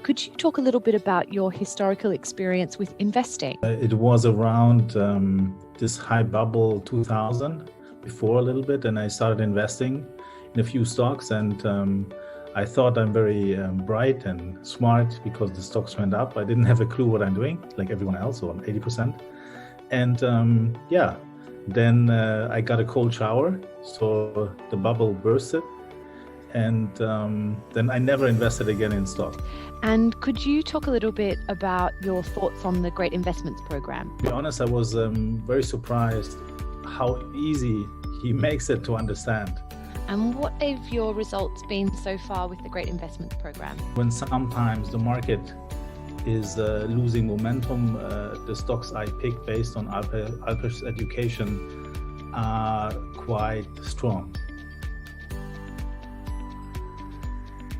Could you talk a little bit about your historical experience with investing? It was around this high bubble 2000, before a little bit, and I started investing in a few stocks, and I thought I'm very bright and smart because the stocks went up. I didn't have a clue what I'm doing, like everyone else, or 80%. And then I got a cold shower, so the bubble bursted, and then I never invested again in stock. And could you talk a little bit about your thoughts on the Great Investments Program? To be honest, I was very surprised how easy he makes it to understand. And what have your results been so far with the Great Investments Program? When sometimes the market is losing momentum, the stocks I pick based on Alpesh's education are quite strong.